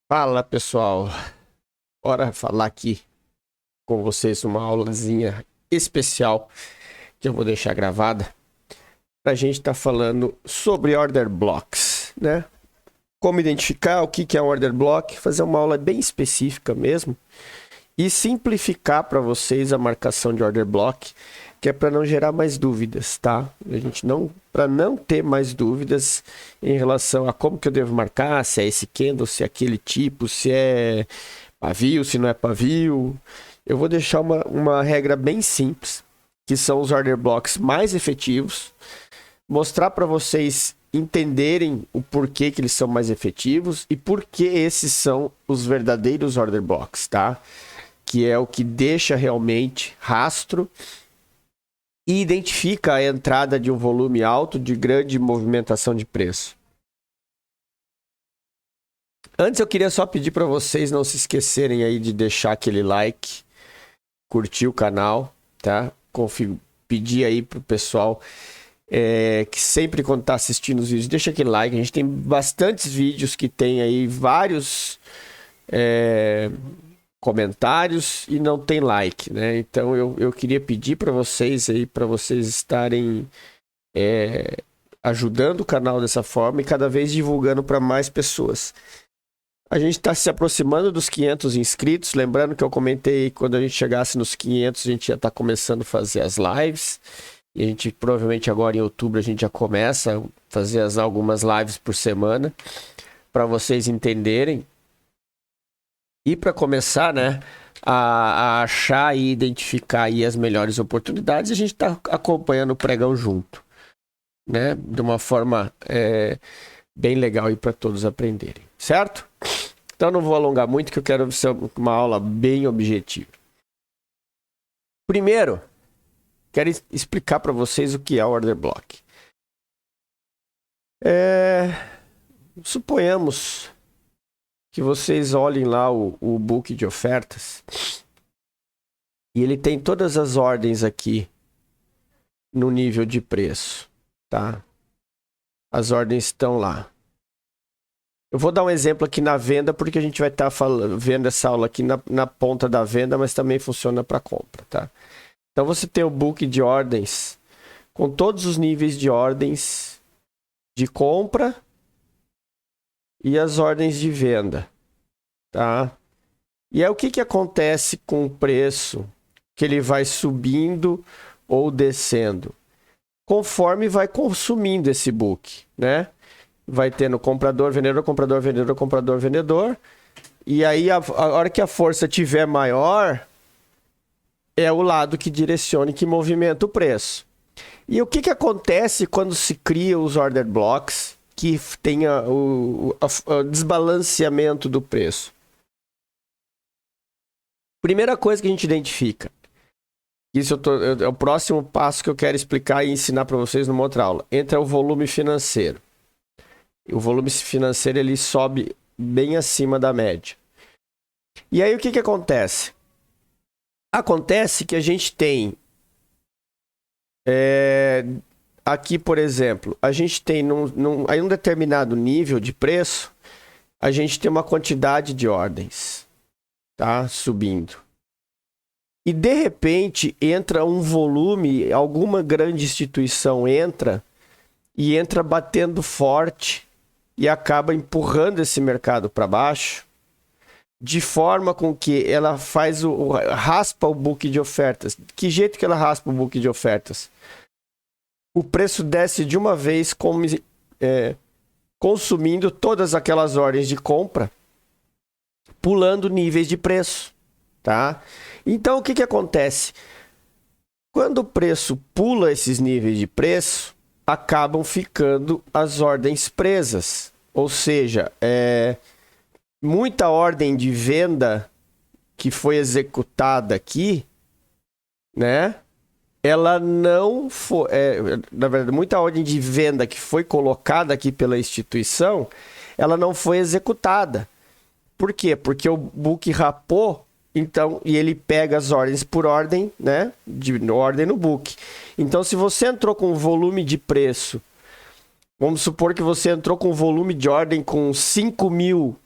Fala pessoal, bora falar aqui com vocês uma aulazinha especial que eu vou deixar gravada para a gente estar falando sobre order blocks, né? Como identificar o que é um order block, fazer uma aula bem específica mesmo e simplificar para vocês a marcação de order block, que é para não gerar mais dúvidas, tá? Para não ter mais dúvidas em relação a como que eu devo marcar, se é esse candle, se é aquele tipo, se é pavio, se não é pavio. Eu vou deixar uma regra bem simples, que são os order blocks mais efetivos, mostrar para vocês entenderem o porquê que eles são mais efetivos e por que esses são os verdadeiros order blocks, tá? Que é o que deixa realmente rastro e identifica a entrada de um volume alto de grande movimentação de preço. Antes eu queria só pedir para vocês não se esquecerem aí de deixar aquele like, curtir o canal, tá? Pedir aí pro pessoal que sempre quando tá assistindo os vídeos, deixa aquele like. A gente tem bastantes vídeos que tem aí vários comentários e não tem like, né? Então eu queria pedir para vocês aí, para vocês estarem ajudando o canal dessa forma e cada vez divulgando para mais pessoas. A gente está se aproximando dos 500 inscritos, lembrando que eu comentei quando a gente chegasse nos 500 a gente já está começando a fazer as lives e a gente provavelmente agora em outubro a gente já começa a fazer algumas lives por semana para vocês entenderem. E para começar, né, a achar e identificar aí as melhores oportunidades, a gente está acompanhando o pregão junto, né, de uma forma bem legal aí para todos aprenderem, certo? Então não vou alongar muito, que eu quero ser uma aula bem objetiva. Primeiro, quero explicar para vocês o que é o order block. Suponhamos que vocês olhem lá o book de ofertas e ele tem todas as ordens aqui no nível de preço, tá? As ordens estão lá. Eu vou dar um exemplo aqui na venda, porque a gente vai estar vendo essa aula aqui na ponta da venda, mas também funciona para compra, tá? Então você tem o book de ordens com todos os níveis de ordens de compra e as ordens de venda, tá? E aí o que acontece com o preço? Que ele vai subindo ou descendo conforme vai consumindo esse book, né? Vai tendo comprador, vendedor, comprador, vendedor, comprador, vendedor. E aí a hora que a força tiver maior, é o lado que direciona e que movimenta o preço. E o que acontece quando se cria os order blocks que tenha o desbalanceamento do preço? Primeira coisa que a gente identifica. Isso é o próximo passo que eu quero explicar e ensinar para vocês numa outra aula. Entra o volume financeiro. O volume financeiro ele sobe bem acima da média. E aí o que acontece? Acontece que a gente tem aqui, por exemplo, a gente tem em um determinado nível de preço, a gente tem uma quantidade de ordens, tá? Subindo. E de repente entra um volume, alguma grande instituição entra batendo forte e acaba empurrando esse mercado para baixo, de forma com que ela faz raspa o book de ofertas. Que jeito que ela raspa o book de ofertas? O preço desce de uma vez consumindo todas aquelas ordens de compra, pulando níveis de preço, tá? Então o que acontece? Quando o preço pula esses níveis de preço, acabam ficando as ordens presas. Ou seja, muita ordem de venda que foi executada aqui, né? Ela não foi... na verdade, muita ordem de venda que foi colocada aqui pela instituição, ela não foi executada. Por quê? Porque o book rapou, então, e ele pega as ordens por ordem, né? De ordem no book. Então, se você entrou com volume de preço, vamos supor que você entrou com volume de ordem com 5.000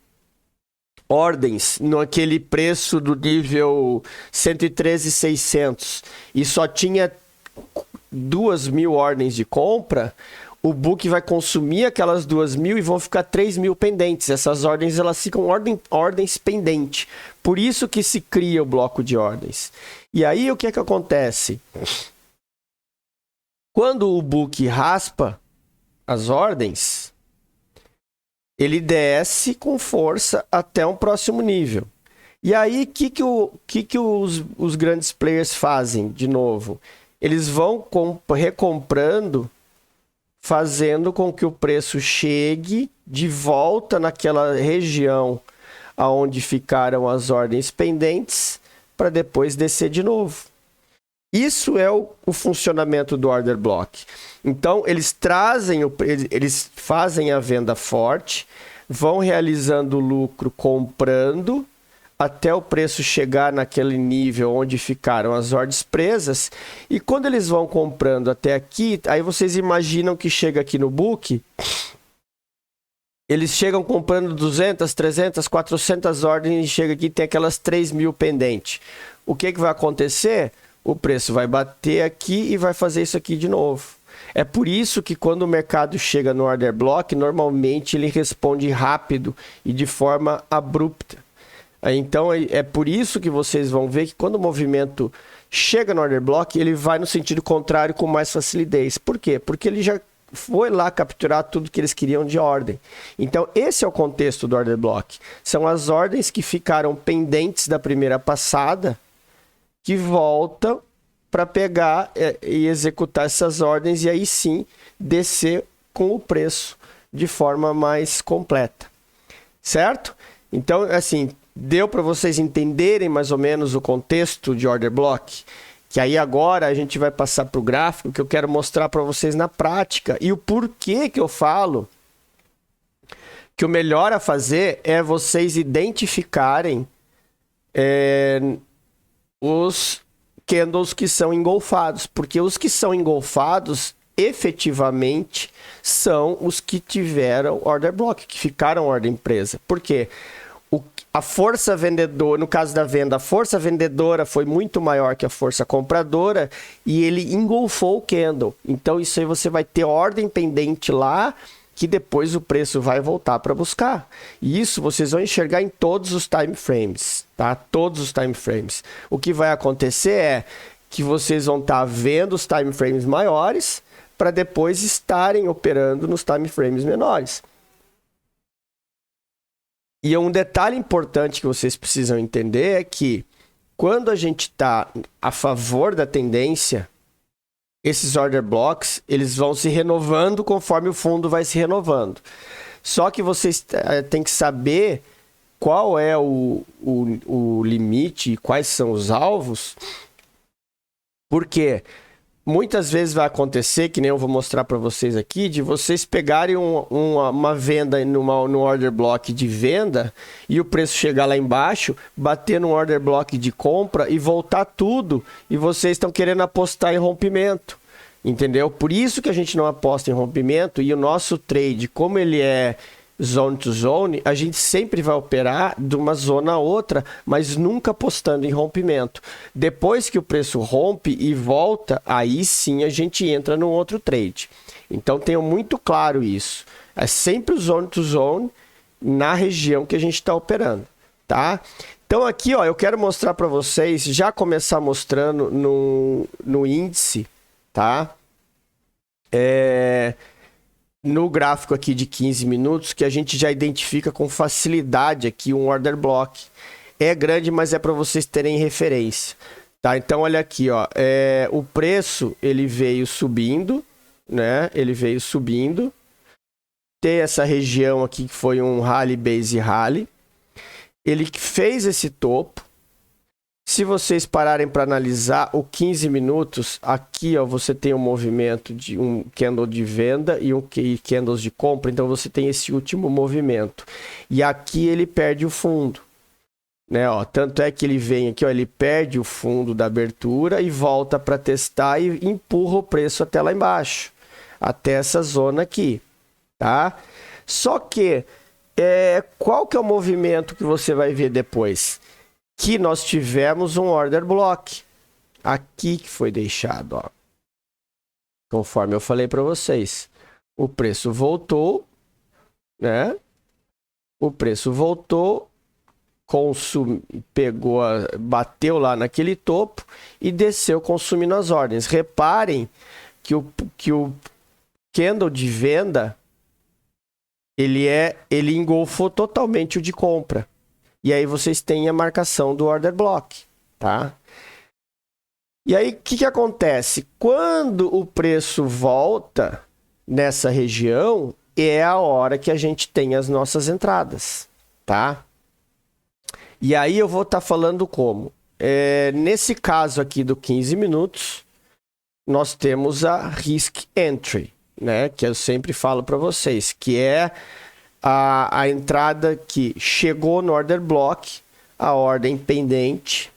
ordens naquele preço do nível 113.600 e só tinha 2.000 ordens de compra, o book vai consumir aquelas 2.000 e vão ficar 3.000 pendentes. Essas ordens, elas ficam ordens pendentes. Por isso que se cria o bloco de ordens. E aí, o que é que acontece? Quando o book raspa as ordens, ele desce com força até um próximo nível. E aí, o que os grandes players fazem, de novo? Eles vão recomprando, fazendo com que o preço chegue de volta naquela região aonde ficaram as ordens pendentes, para depois descer de novo. Isso é o funcionamento do order block. Então, eles fazem a venda forte, vão realizando lucro comprando, até o preço chegar naquele nível onde ficaram as ordens presas. E quando eles vão comprando até aqui, aí vocês imaginam que chega aqui no book, eles chegam comprando 200, 300, 400 ordens e chega aqui e tem aquelas 3.000 pendentes. O que vai acontecer? O preço vai bater aqui e vai fazer isso aqui de novo. É por isso que quando o mercado chega no order block, normalmente ele responde rápido e de forma abrupta. Então, é por isso que vocês vão ver que quando o movimento chega no order block, ele vai no sentido contrário com mais facilidade. Por quê? Porque ele já foi lá capturar tudo que eles queriam de ordem. Então, esse é o contexto do order block. São as ordens que ficaram pendentes da primeira passada, que voltam para pegar e executar essas ordens e aí sim descer com o preço de forma mais completa. Certo? Então, assim, deu para vocês entenderem mais ou menos o contexto de order block? Que aí agora a gente vai passar para o gráfico que eu quero mostrar para vocês na prática. E o porquê que eu falo que o melhor a fazer é vocês identificarem os candles que são engolfados. Porque os que são engolfados, efetivamente, são os que tiveram order block, que ficaram ordem presa. Por quê? A força vendedora, no caso da venda, a força vendedora foi muito maior que a força compradora e ele engolfou o candle. Então, isso aí você vai ter ordem pendente lá que depois o preço vai voltar para buscar. E isso vocês vão enxergar em todos os time frames, tá? Todos os time frames. O que vai acontecer é que vocês vão estar vendo os time frames maiores para depois estarem operando nos time frames menores. E um detalhe importante que vocês precisam entender é que quando a gente está a favor da tendência, esses order blocks eles vão se renovando conforme o fundo vai se renovando. Só que vocês têm que saber qual é o limite e quais são os alvos, porque muitas vezes vai acontecer, que nem eu vou mostrar para vocês aqui, de vocês pegarem uma venda no order block de venda e o preço chegar lá embaixo, bater no order block de compra e voltar tudo e vocês estão querendo apostar em rompimento, entendeu? Por isso que a gente não aposta em rompimento e o nosso trade, como ele é zone to zone, a gente sempre vai operar de uma zona a outra, mas nunca apostando em rompimento. Depois que o preço rompe e volta, aí sim a gente entra num outro trade. Então tenham muito claro isso. É sempre o zone to zone na região que a gente está operando, tá? Então aqui, ó, eu quero mostrar para vocês, já começar mostrando no índice, tá? No gráfico aqui de 15 minutos, que a gente já identifica com facilidade aqui um order block. É grande, mas é para vocês terem referência. Tá? Então, olha aqui, ó, o preço ele veio subindo, né? Ele veio subindo. Tem essa região aqui que foi um rally, base rally. Ele fez esse topo. Se vocês pararem para analisar o 15 minutos, aqui ó, você tem um movimento de um candle de venda e candles de compra, então você tem esse último movimento. E aqui ele perde o fundo, né? Ó, tanto é que ele vem aqui, ó, ele perde o fundo da abertura e volta para testar e empurra o preço até lá embaixo, até essa zona aqui, tá? Só que qual que é o movimento que você vai ver depois? Que nós tivemos um order block aqui que foi deixado, ó. Conforme eu falei para vocês, o preço voltou, né? O preço voltou, bateu lá naquele topo e desceu consumindo as ordens. Reparem que o candle de venda ele engolfou totalmente o de compra. E aí vocês têm a marcação do order block, tá? E aí, o que acontece? Quando o preço volta nessa região, é a hora que a gente tem as nossas entradas, tá? E aí eu vou estar falando como? Nesse caso aqui do 15 minutos, nós temos a risk entry, né? Que eu sempre falo para vocês, que é a entrada que chegou no order block, a ordem pendente.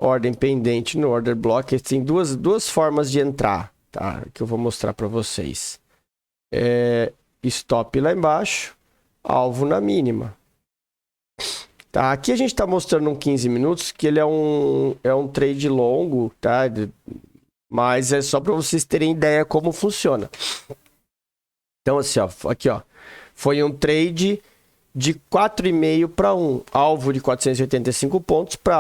Ordem pendente no order block, tem duas formas de entrar, tá? Que eu vou mostrar para vocês. Stop lá embaixo, alvo na mínima. Tá? Aqui a gente está mostrando um 15 minutos, que ele é um trade longo, tá? Mas é só para vocês terem ideia como funciona. Então, assim, ó, aqui, ó, foi um trade de 4,5 para 1, alvo de 485 pontos para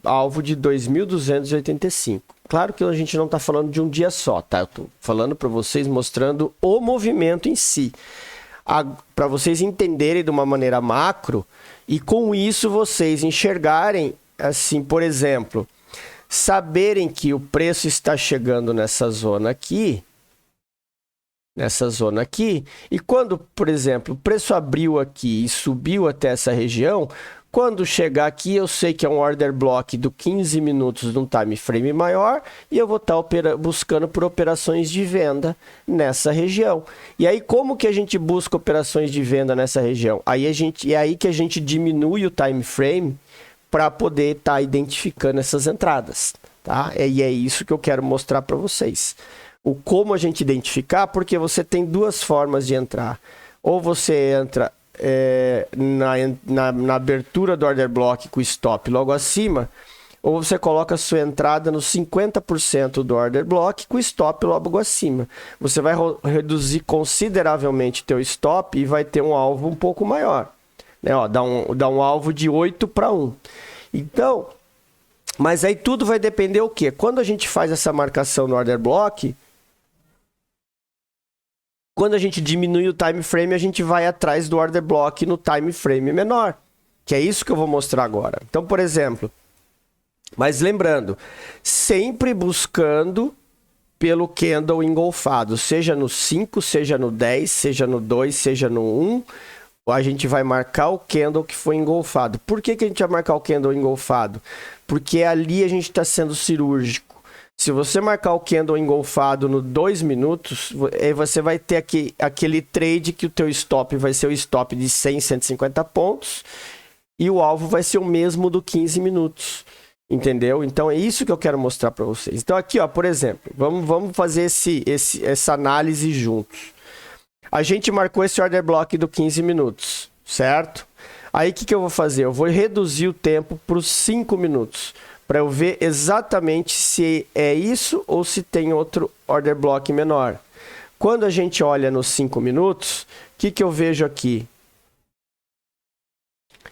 alvo de 2.285. Claro que a gente não está falando de um dia só, tá? Eu estou falando para vocês, mostrando o movimento em si. Para vocês entenderem de uma maneira macro e com isso vocês enxergarem, assim, por exemplo, saberem que o preço está chegando nessa zona aqui, e quando, por exemplo, o preço abriu aqui e subiu até essa região, quando chegar aqui eu sei que é um order block do 15 minutos num time frame maior e eu vou estar buscando por operações de venda nessa região. E aí como que a gente busca operações de venda nessa região? É aí que a gente diminui o time frame para poder estar identificando essas entradas, tá? E é isso que eu quero mostrar para vocês. O como a gente identificar, porque você tem duas formas de entrar. Ou você entra na abertura do order block com o stop logo acima, ou você coloca a sua entrada no 50% do order block com o stop logo acima. Você vai reduzir consideravelmente teu stop e vai ter um alvo um pouco maior. Né? Ó, dá um alvo de 8 para 1. Então, mas aí tudo vai depender o quê? Quando a gente faz essa marcação no order block, quando a gente diminui o time frame, a gente vai atrás do order block no time frame menor. Que é isso que eu vou mostrar agora. Então, por exemplo, mas lembrando, sempre buscando pelo candle engolfado, seja no 5, seja no 10, seja no 2, seja no 1, a gente vai marcar o candle que foi engolfado. Por que a gente vai marcar o candle engolfado? Porque ali a gente está sendo cirúrgico. Se você marcar o candle engolfado no 2 minutos, você vai ter aquele trade que o teu stop vai ser o stop de 100, 150 pontos e o alvo vai ser o mesmo do 15 minutos. Entendeu? Então é isso que eu quero mostrar para vocês. Então aqui, ó, por exemplo, vamos fazer essa análise juntos. A gente marcou esse order block do 15 minutos, certo? Aí o que eu vou fazer? Eu vou reduzir o tempo para os 5 minutos. Para eu ver exatamente se é isso ou se tem outro order block menor. Quando a gente olha nos 5 minutos, o que eu vejo aqui?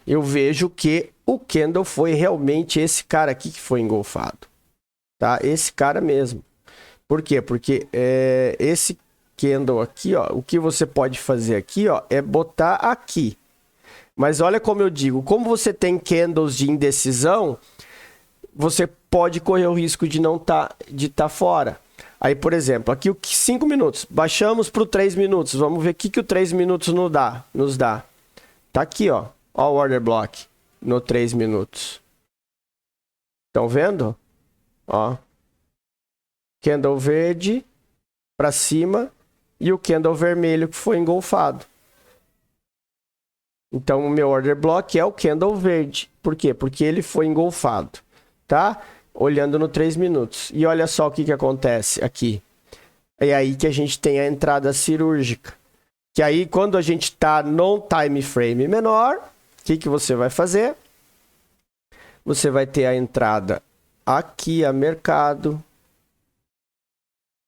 Eu vejo que o candle foi realmente esse cara aqui que foi engolfado. Tá? Esse cara mesmo. Por quê? Porque esse candle aqui, ó, o que você pode fazer aqui, ó, é botar aqui. Mas olha como eu digo, como você tem candles de indecisão, você pode correr o risco de não tá fora. Aí, por exemplo, aqui o 5 minutos, baixamos para o 3 minutos. Vamos ver o que o 3 minutos nos dá. Tá aqui, ó o order block no 3 minutos. Estão vendo? Ó. Candle verde para cima e o candle vermelho que foi engolfado. Então, o meu order block é o candle verde. Por quê? Porque ele foi engolfado. Tá? Olhando no 3 minutos. E olha só o que acontece aqui. É aí que a gente tem a entrada cirúrgica. Que aí, quando a gente está num time frame menor, o que você vai fazer? Você vai ter a entrada aqui a mercado,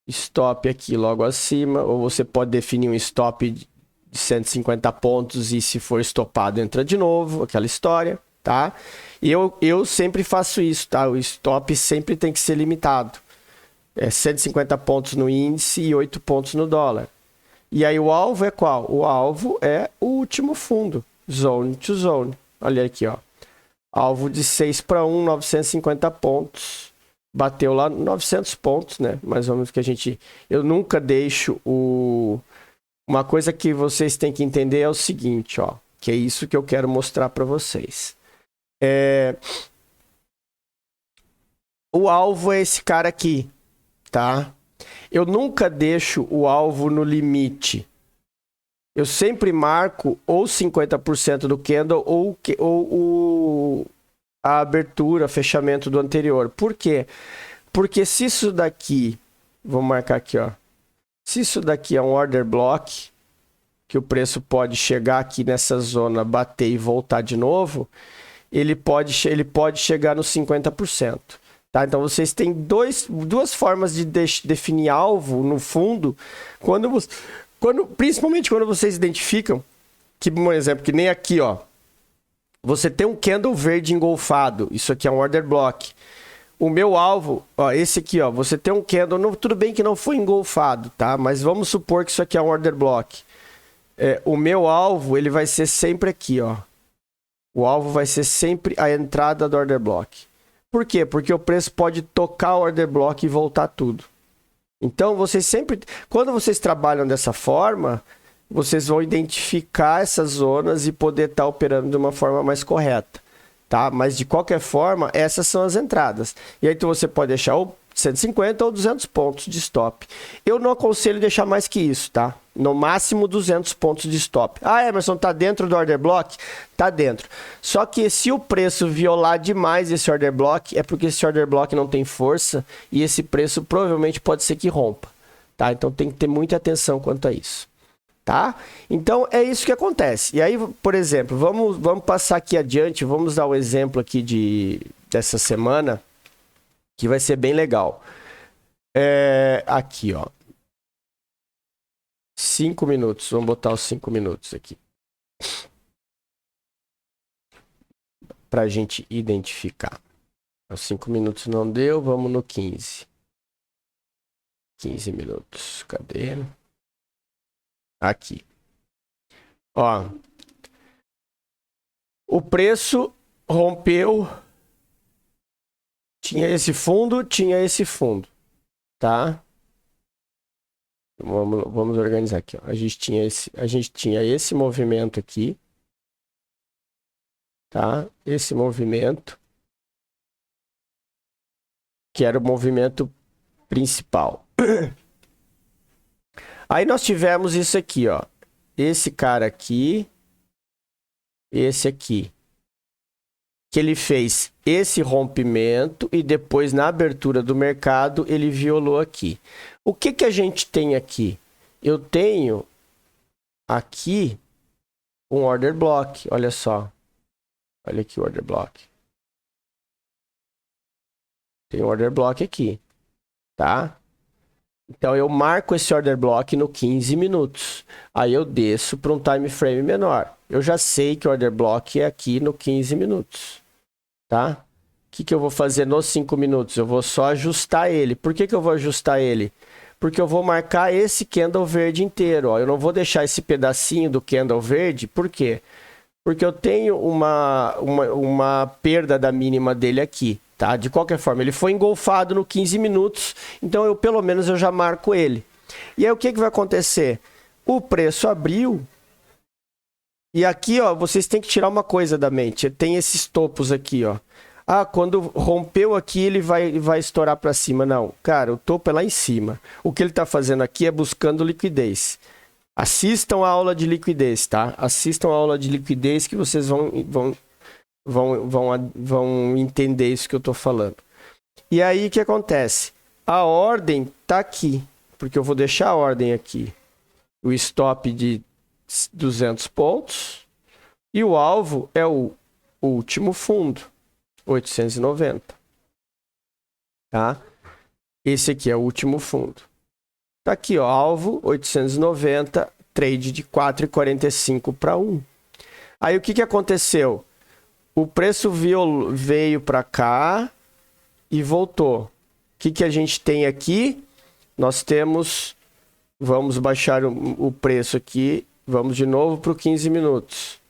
stop aqui logo acima, ou você pode definir um stop de 150 pontos e se for estopado entra de novo, aquela história, tá? E eu sempre faço isso, tá? O stop sempre tem que ser limitado. É 150 pontos no índice e 8 pontos no dólar. E aí o alvo é qual? O alvo é o último fundo, zone to zone. Olha aqui, ó. Alvo de 6 para 1, 950 pontos. Bateu lá 900 pontos, né? Mais ou menos que a gente... Eu nunca deixo o... Uma coisa que vocês têm que entender é o seguinte, ó. Que é isso que eu quero mostrar para vocês. O alvo é esse cara aqui, tá? Eu nunca deixo o alvo no limite. Eu sempre marco ou 50% do candle ou a abertura, fechamento do anterior. Por quê? Porque se isso daqui, vou marcar aqui, ó. Se isso daqui é um order block, que o preço pode chegar aqui nessa zona, bater e voltar de novo, ele pode chegar nos 50%. Tá? Então vocês têm duas formas de definir alvo no fundo, principalmente quando vocês identificam, que, por exemplo, que nem aqui, ó, você tem um candle verde engolfado, isso aqui é um order block. O meu alvo, ó, esse aqui, ó, você tem um candle, tudo bem que não foi engolfado, tá? Mas vamos supor que isso aqui é um order block. O meu alvo, ele vai ser sempre aqui, ó. O alvo vai ser sempre a entrada do order block. Por quê? Porque o preço pode tocar o order block e voltar tudo. Então, vocês sempre... Quando vocês trabalham dessa forma, vocês vão identificar essas zonas e poder estar operando de uma forma mais correta. Tá? Mas, de qualquer forma, essas são as entradas. E aí, então, você pode deixar ou 150 ou 200 pontos de stop. Eu não aconselho deixar mais que isso, tá? No máximo 200 pontos de stop. Ah, Emerson, tá dentro do order block? Tá dentro. Só que se o preço violar demais esse order block, é porque esse order block não tem força e esse preço provavelmente pode ser que rompa, tá? Então tem que ter muita atenção quanto a isso, tá? Então é isso que acontece. E aí, por exemplo, vamos passar aqui adiante, vamos dar o exemplo aqui dessa semana, que vai ser bem legal. Aqui, ó. 5 minutos. Vamos botar os 5 minutos aqui. Pra gente identificar. Os 5 minutos não deu, vamos no 15. 15 minutos. Cadê? Aqui. Ó. O preço rompeu. Tinha esse fundo, tá? Vamos organizar aqui, ó. A gente tinha esse movimento aqui, tá? Esse movimento, que era o movimento principal. Aí nós tivemos isso aqui, ó. Esse cara aqui, esse aqui. Que ele fez esse rompimento e depois na abertura do mercado ele violou aqui. O que que a gente tem aqui? Eu tenho aqui um order block, olha só. Olha aqui o order block. Tem um order block aqui, tá? Então eu marco esse order block no 15 minutos. Aí eu desço para um time frame menor. Eu já sei que o order block é aqui no 15 minutos. Tá? O que eu vou fazer nos 5 minutos? Eu vou só ajustar ele. Por que eu vou ajustar ele? Porque eu vou marcar esse candle verde inteiro. Ó. Eu não vou deixar esse pedacinho do candle verde. Por quê? Porque eu tenho uma perda da mínima dele aqui. Tá? De qualquer forma, ele foi engolfado no 15 minutos. Então, pelo menos eu já marco ele. E aí, o que vai acontecer? O preço abriu. E aqui, ó, vocês têm que tirar uma coisa da mente. Tem esses topos aqui, ó. Ah, quando rompeu aqui, ele vai estourar para cima. Não, cara, o topo é lá em cima. O que ele está fazendo aqui é buscando liquidez. Assistam a aula de liquidez, tá? Assistam a aula de liquidez que vocês vão entender isso que eu estou falando. E aí, o que acontece? A ordem tá aqui, porque eu vou deixar a ordem aqui. O stop de 200 pontos. E o alvo é o último fundo, 890. Tá? Esse aqui é o último fundo. Tá aqui, ó, alvo 890, trade de 4,45 para 1. Aí o que aconteceu? O preço veio para cá e voltou. O que a gente tem aqui? Nós temos... Vamos baixar o preço aqui. Vamos de novo para o 15 minutos.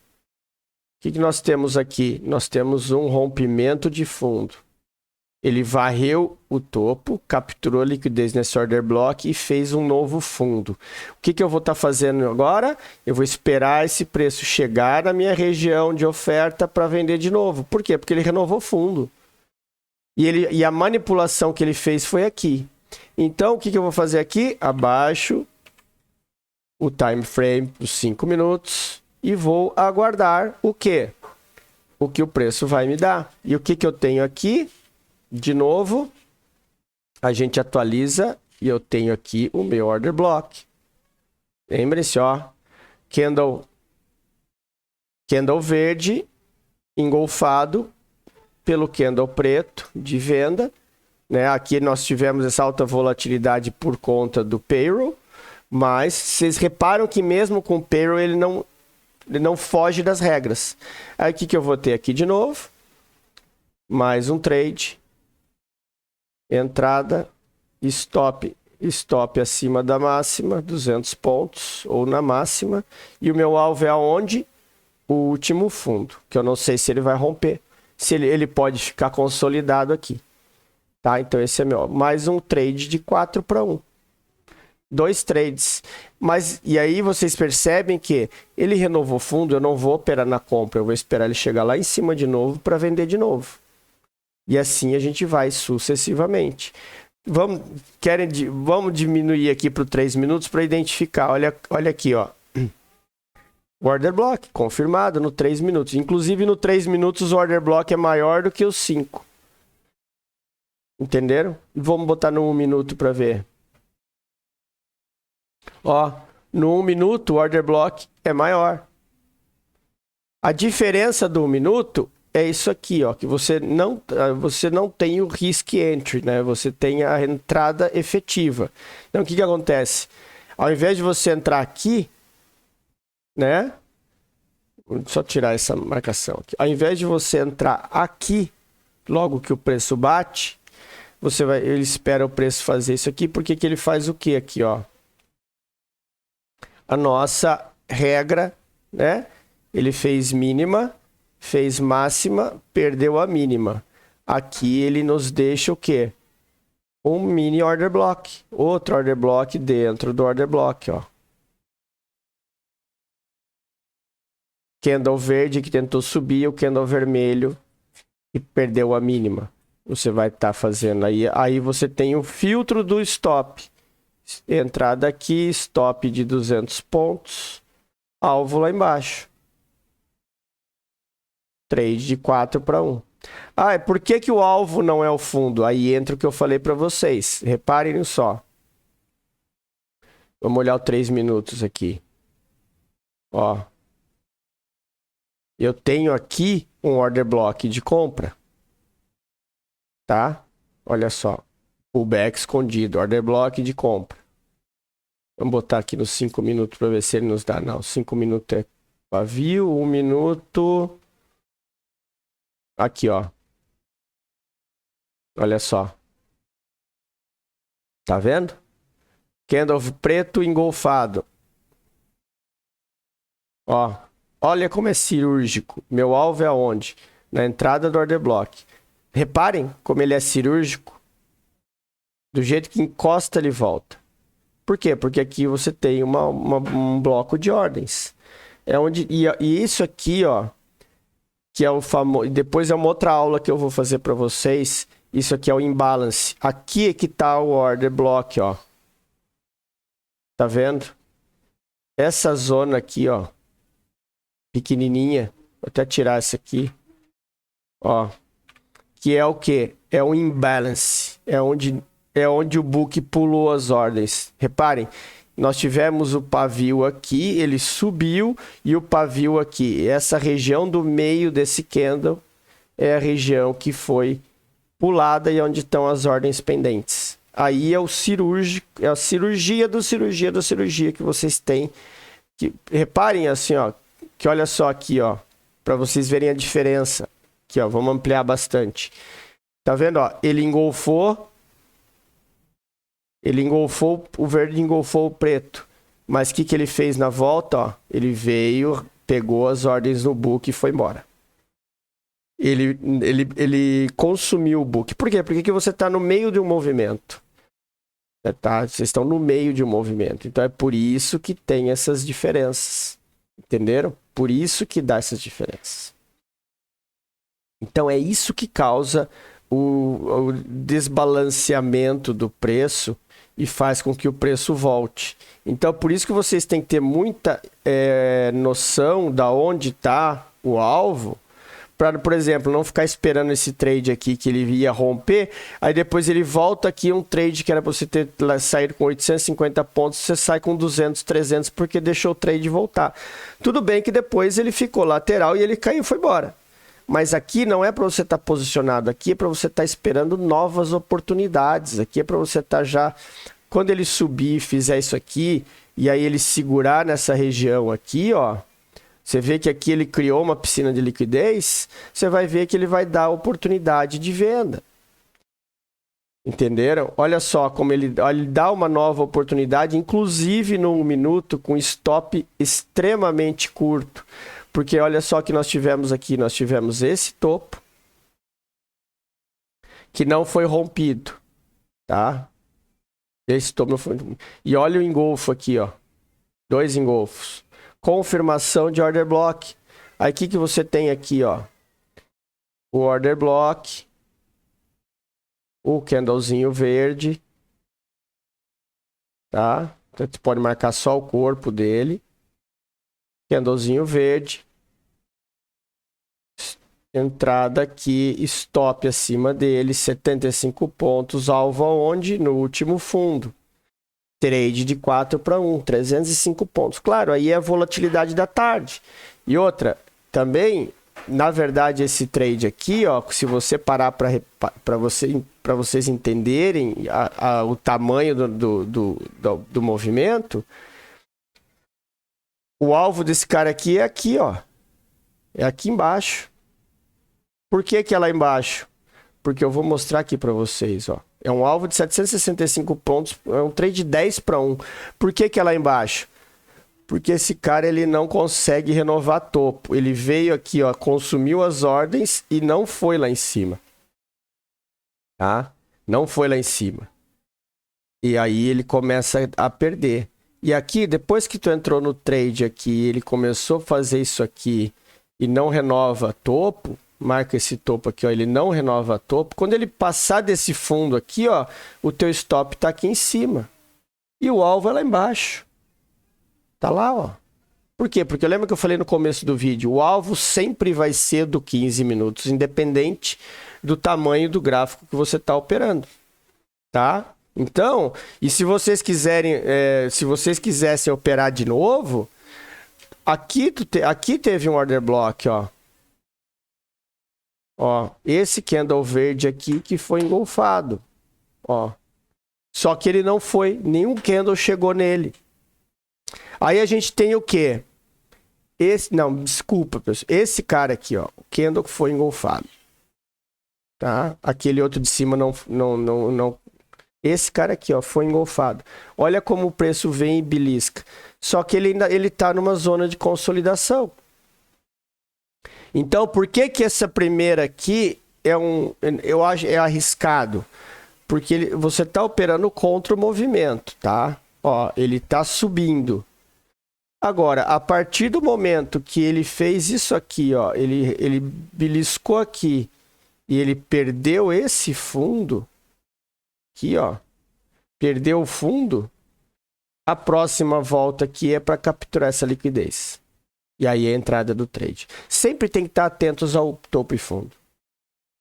O que nós temos aqui? Nós temos um rompimento de fundo. Ele varreu o topo, capturou a liquidez nesse order block e fez um novo fundo. O que eu vou estar fazendo agora? Eu vou esperar esse preço chegar na minha região de oferta para vender de novo. Por quê? Porque ele renovou fundo. E a manipulação que ele fez foi aqui. Então, o que eu vou fazer aqui? Abaixo o time frame dos 5 minutos e vou aguardar o quê? O que o preço vai me dar. E o que eu tenho aqui? De novo, a gente atualiza e eu tenho aqui o meu order block. Lembre-se, ó, candle verde engolfado pelo candle preto de venda, né? Aqui nós tivemos essa alta volatilidade por conta do payroll, mas vocês reparam que mesmo com o payroll ele não foge das regras. Aí o que eu vou ter aqui de novo? Mais um trade. Entrada, stop acima da máxima, 200 pontos, ou na máxima. E o meu alvo é aonde? O último fundo, que eu não sei se ele vai romper. Se ele pode ficar consolidado aqui. Tá? Então esse é meu. Mais um trade de 4 para 1. 2 trades. E aí vocês percebem que ele renovou fundo, eu não vou operar na compra, eu vou esperar ele chegar lá em cima de novo para vender de novo. E assim a gente vai sucessivamente. Vamos diminuir aqui para 3 minutos para identificar. Olha aqui, ó. O order block confirmado no 3 minutos. Inclusive no 3 minutos o order block é maior do que os 5. Entenderam? Vamos botar no 1 minuto para ver. Ó, no 1 minuto o order block é maior. A diferença do 1 minuto é isso aqui, ó, que você não tem o risk entry, né? Você tem a entrada efetiva. Então, o que acontece? Ao invés de você entrar aqui, né? Vou só tirar essa marcação aqui. Ao invés de você entrar aqui, logo que o preço bate, ele espera o preço fazer isso aqui, porque que ele faz o que aqui, ó? A nossa regra, né? Ele fez mínima, fez máxima, perdeu a mínima. Aqui ele nos deixa o quê? Um mini order block. Outro order block dentro do order block, ó. Candle verde que tentou subir, o candle vermelho e perdeu a mínima. Você vai estar fazendo aí. Aí você tem o filtro do stop. Entrada aqui, stop de 200 pontos. Alvo lá embaixo. Trade de 4 para 1. Ah, por que o alvo não é o fundo? Aí entra o que eu falei para vocês. Reparem só. Vamos olhar o 3 minutos aqui. Ó. Eu tenho aqui um order block de compra. Tá? Olha só. Pullback escondido. Order block de compra. Vamos botar aqui nos 5 minutos para ver se ele nos dá. Não, 5 minutos é pavio. 1 minuto... Aqui, ó. Olha só. Tá vendo? Candle preto engolfado. Ó. Olha como é cirúrgico. Meu alvo é aonde? Na entrada do order block. Reparem como ele é cirúrgico. Do jeito que encosta, ele volta. Por quê? Porque aqui você tem um bloco de ordens. É onde, e isso aqui, ó. Que é o famoso... Depois é uma outra aula que eu vou fazer para vocês. Isso aqui é o imbalance. Aqui é que tá o order block, ó. Tá vendo? Essa zona aqui, ó. Pequenininha. Vou até tirar essa aqui. Ó. Que é o quê? É o imbalance. É onde o book pulou as ordens. Reparem. Nós tivemos o pavio aqui, ele subiu e o pavio aqui. Essa região do meio desse candle é a região que foi pulada e onde estão as ordens pendentes. Aí é o cirúrgico, é a cirurgia da cirurgia que vocês têm. Que, reparem assim, ó, que olha só aqui, ó, para vocês verem a diferença. Aqui, ó, vamos ampliar bastante. Tá vendo, ó? Ele engolfou, o verde engolfou o preto. Mas o que ele fez na volta, ó? Ele veio, pegou as ordens no book e foi embora. Ele consumiu o book. Por quê? Porque você está no meio de um movimento. Tá? Vocês estão no meio de um movimento. Então é por isso que tem essas diferenças. Entenderam? Por isso que dá essas diferenças. Então é isso que causa o desbalanceamento do preço e faz com que o preço volte. Então por isso que vocês têm que ter muita noção da onde está o alvo, para, por exemplo, não ficar esperando esse trade aqui que ele ia romper, aí depois ele volta aqui um trade que era para você ter saído com 850 pontos, você sai com 200, 300 porque deixou o trade voltar. Tudo bem que depois ele ficou lateral e ele caiu e foi embora. Mas aqui não é para você estar posicionado, aqui é para você estar esperando novas oportunidades, aqui é para você estar já, quando ele subir e fizer isso aqui, e aí ele segurar nessa região aqui, ó, você vê que aqui ele criou uma piscina de liquidez, você vai ver que ele vai dar oportunidade de venda. Entenderam? Olha só como ele dá uma nova oportunidade, inclusive no 1 minuto, com stop extremamente curto. Porque olha só que nós tivemos aqui, nós tivemos esse topo, que não foi rompido, tá? Esse topo não foi rompido. E olha o engolfo aqui, ó. 2 engolfos. Confirmação de order block. Aí o que você tem aqui, ó? O order block. O candlezinho verde. Tá? Então, você pode marcar só o corpo dele. Candlezinho verde. Entrada aqui, stop acima dele, 75 pontos. Alvo aonde? No último fundo. Trade de 4-1, 305 pontos. Claro, aí é a volatilidade da tarde. E outra, também, na verdade, esse trade aqui, ó, se você parar para vocês entenderem o tamanho do movimento, o alvo desse cara aqui é aqui, ó. É aqui embaixo. Por que que é lá embaixo? Porque eu vou mostrar aqui para vocês, ó. É um alvo de 765 pontos, é um trade de 10-1. Por que que é lá embaixo? Porque esse cara ele não consegue renovar topo. Ele veio aqui, ó, consumiu as ordens e não foi lá em cima. Tá? Não foi lá em cima. E aí ele começa a perder. E aqui, depois que tu entrou no trade aqui, ele começou a fazer isso aqui e não renova topo, marca esse topo aqui, ó, ele não renova topo. Quando ele passar desse fundo aqui, ó, o teu stop tá aqui em cima. E o alvo é lá embaixo. Tá lá, ó. Por quê? Porque lembra que eu falei no começo do vídeo, o alvo sempre vai ser do 15 minutos, independente do tamanho do gráfico que você tá operando. Tá? Então, e se vocês quiserem, se vocês quisessem operar de novo, aqui teve um order block, ó. Ó, esse candle verde aqui que foi engolfado, ó. Só que ele não foi, nenhum candle chegou nele. Aí a gente tem o quê? Não, desculpa, pessoal. Esse cara aqui, ó, o candle que foi engolfado. Tá? Aquele outro de cima não. Esse cara aqui, ó, foi engolfado. Olha como o preço vem e belisca. Só que ele tá numa zona de consolidação. Então, por que que essa primeira aqui eu acho arriscado? Porque você está operando contra o movimento, tá? Ó, ele está subindo. Agora, a partir do momento que ele fez isso aqui, ó, ele beliscou aqui e ele perdeu esse fundo, aqui, ó, perdeu o fundo, a próxima volta aqui é para capturar essa liquidez. E aí é a entrada do trade. Sempre tem que estar atentos ao topo e fundo.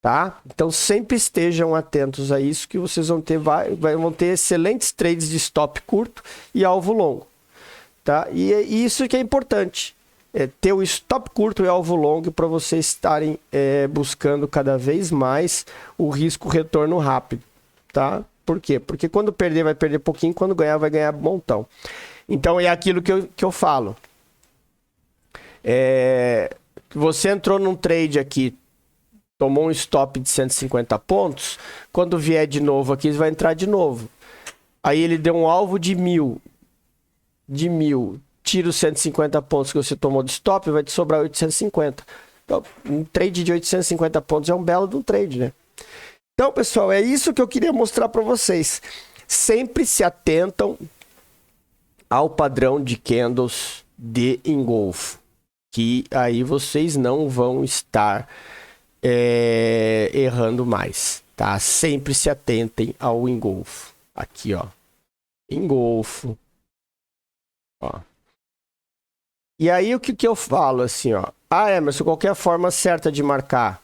tá? Então sempre estejam atentos a isso, que vocês vão ter excelentes trades de stop curto e alvo longo, tá? E isso que é importante, ter o stop curto e alvo longo para vocês estarem buscando cada vez mais o risco retorno rápido, tá? Por quê? Porque quando perder vai perder pouquinho, quando ganhar vai ganhar montão. Então é aquilo que eu falo. Você entrou num trade aqui, tomou um stop de 150 pontos, quando vier de novo aqui, vai entrar de novo. Aí ele deu um alvo de 1.000, tira os 150 pontos que você tomou de stop, vai te sobrar 850. Então, um trade de 850 pontos é um belo de um trade, né? Então, pessoal, é isso que eu queria mostrar para vocês. Sempre se atentam ao padrão de candles de engolfo, que aí vocês não vão estar errando mais, tá? Sempre se atentem ao engolfo. Aqui, ó. Engolfo. Ó. E aí o que eu falo assim, ó. Emerson, qualquer forma certa de marcar.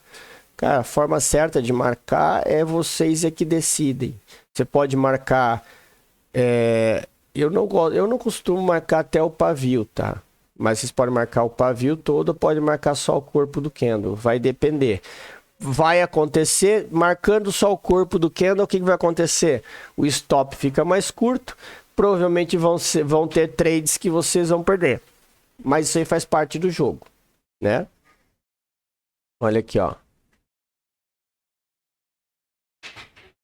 Cara, a forma certa de marcar é vocês que decidem. Você pode marcar... eu não costumo marcar até o pavio, tá? Mas vocês podem marcar o pavio todo, pode marcar só o corpo do candle. Vai depender. Vai acontecer, marcando só o corpo do candle, o que vai acontecer? O stop fica mais curto, provavelmente vão ter trades que vocês vão perder. Mas isso aí faz parte do jogo, né? Olha aqui, ó.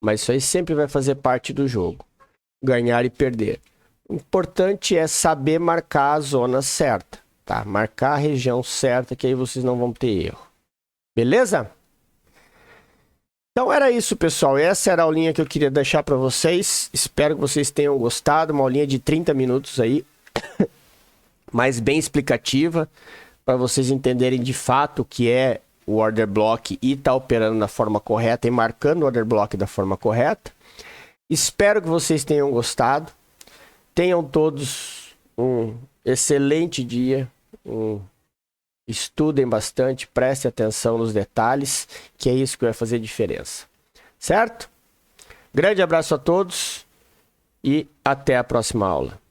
Mas isso aí sempre vai fazer parte do jogo. Ganhar e perder. O importante é saber marcar a zona certa, tá? Marcar a região certa, que aí vocês não vão ter erro. Beleza? Então era isso, pessoal. Essa era a aulinha que eu queria deixar para vocês. Espero que vocês tenham gostado. Uma aulinha de 30 minutos aí. Mas bem explicativa, para vocês entenderem de fato o que é o order block e tá operando da forma correta e marcando o order block da forma correta. Espero que vocês tenham gostado. Tenham todos um excelente dia. Estudem bastante, prestem atenção nos detalhes, que é isso que vai fazer diferença. Certo? Grande abraço a todos e até a próxima aula.